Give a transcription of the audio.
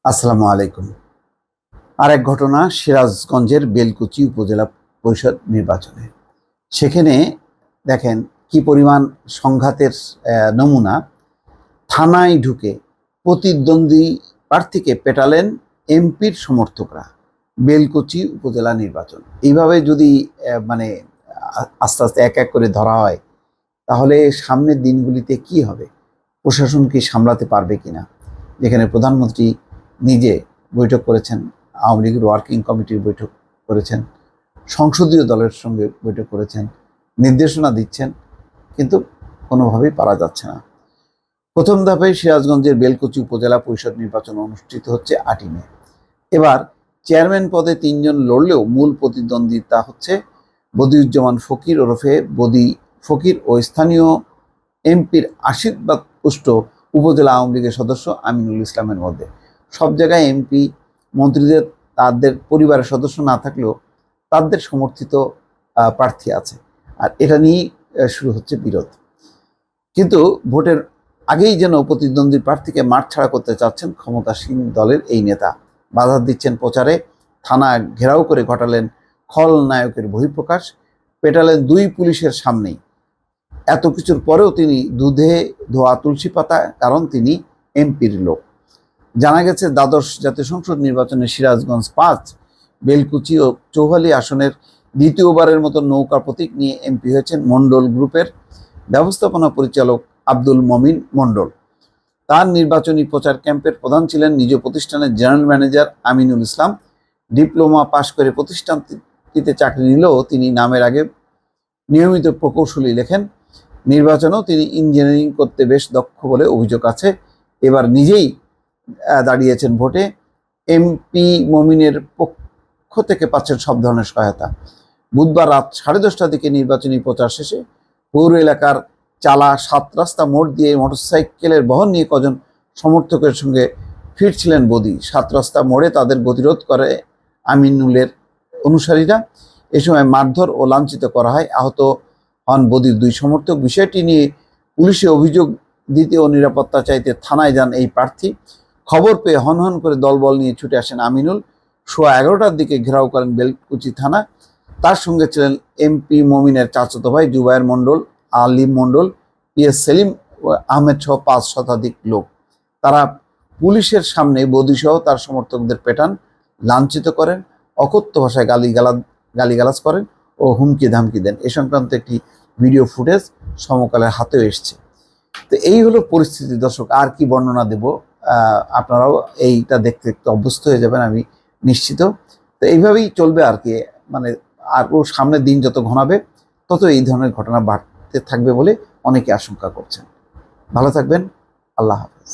আসসালামু আলাইকুম। আরেক ঘটনা সিরাজগঞ্জের বেলকুচি উপজেলা পরিষদ নির্বাচনে। সেখানে দেখেন কি পরিমাণ সংঘাতের নমুনা। থানায় ঢুকে প্রতিদ্বন্দ্বী প্রার্থীকে পেটালেন এমপির সমর্থকরা। বেলকুচি উপজেলা নির্বাচন এইভাবে যদি মানে আস্তে আস্তে এক এক করে ধরা হয়, তাহলে সামনের দিনগুলিতে কি হবে? প্রশাসন কি সামলাতে পারবে কিনা? যেখানে প্রধানমন্ত্রী নিজে বৈঠক করেছেন, আওয়ামী লীগের ওয়ার্কিং কমিটির বৈঠক করেছেন, সংসদীয় দলের সঙ্গে বৈঠক করেছেন, নির্দেশনা দিচ্ছেন, কিন্তু কোনোভাবেই পারা যাচ্ছে না। প্রথম ধাপে সিরাজগঞ্জের বেলকুচি উপজেলা পরিষদ নির্বাচন অনুষ্ঠিত হচ্ছে 8ই মে। এবার চেয়ারম্যান পদে 3 জন লড়লেও মূল প্রতিদ্বন্দ্বিতা হচ্ছে বদিউজ্জামান ফকির ওরফে বদি ফকির ও স্থানীয় এমপির আশীর্বাদ পুষ্ট উপজেলা আওয়ামী লীগের সদস্য আমিনুল ইসলামের মধ্যে। সব জায়গায় এমপি মন্ত্রীদের তাদের পরিবারের সদস্য না থাকলেও তাদের সমর্থিত প্রার্থী আছে, আর এটা নিয়েই শুরু হচ্ছে বিরোধ। কিন্তু ভোটের আগেই যেন প্রতিদ্বন্দ্বী প্রার্থীকে মাঠ ছাড়া করতে চাচ্ছেন ক্ষমতাসীন দলের এই নেতা। বাধা দিচ্ছেন প্রচারে, থানা ঘেরাও করে ঘটালেন খলনায়কের বহিঃপ্রকাশ, পেটালেন 2 পুলিশের সামনেই। এত কিছুর পরেও তিনি দুধে ধোয়া তুলসী পাতা, কারণ তিনি এমপির লোক। জানা গেছে দ্বাদশ জাতীয় সংসদ নির্বাচনে সিরাজগঞ্জ 5, বেলকুচি ও চৌহালি আসনের দ্বিতীয়বারের মতো নৌকা প্রতীক নিয়ে এমপি হয়েছেন মণ্ডল গ্রুপের ব্যবস্থাপনা পরিচালক আব্দুল মমিন মণ্ডল। তার নির্বাচনী প্রচার ক্যাম্পের প্রধান ছিলেন নিজ প্রতিষ্ঠানের general manager Aminul Islam. Diploma পাশ করে প্রতিষ্ঠানটিতে চাকরি নিলেও তিনি নামের আগে নিয়মিত প্রকৌশলী লেখেন। নির্বাচনেও তিনি ইঞ্জিনিয়ারিং করতে বেশ দক্ষ বলে অভিযোগ আছে। এবার নিজেই দাঁড়িয়েছেন ভোটে। এমপি মমিনের পক্ষ থেকে পাচ্ছেন সব ধরনের সহায়তা। বুধবার রাত 10:30টার দিকে নির্বাচনী প্রচার শেষে পৌর এলাকার চালা 7 রাস্তা মোড় দিয়ে মোটরসাইকেলের বহন নিয়ে কজন সমর্থকের সঙ্গে ফিরছিলেন বদি। 7 রাস্তা মোড়ে তাদের গতিরোধ করে আমিনুলের অনুসারীরা। এ সময় মারধর ও লাঞ্ছিত করা হয়। আহত হন বদির 2 সমর্থক। বিষয়টি নিয়ে পুলিশে অভিযোগ দিতে ও নিরাপত্তা চাইতে থানায় যান এই প্রার্থী। খবর পেয়ে হন করে দলবল নিয়ে ছুটে আসেন আমিনুল। 11:15টার দিকে ঘেরাও করেন বেলকুচি থানা। তার সঙ্গে ছিলেন এমপি মমিনের চাচাতো ভাই জুবায়ের মণ্ডল, আলিম মণ্ডল, পিএস সেলিম আহমেদ সহ 5 শতাধিক লোক। তারা পুলিশের সামনে বদিসহ তার সমর্থকদের পেটান, লাঞ্ছিত করেন, অকথ্য ভাষায় গালিগালাজ করেন ও হুমকি ধামকি দেন। এ সংক্রান্ত একটি ভিডিও ফুটেজ সমকালের হাতেও এসছে। তো এই হলো পরিস্থিতি দর্শক, আর কি বর্ণনা দেব? আপনারাও এইটা দেখতে একটু অভ্যস্ত হয়ে যাবেন আমি নিশ্চিত। তো এইভাবেই চলবে আর কি, মানে আরও সামনের দিন যত ঘনাবে তত এই ধরনের ঘটনা বাড়তে থাকবে বলে অনেকে আশঙ্কা করছেন। ভালো থাকবেন, আল্লাহ হাফেজ।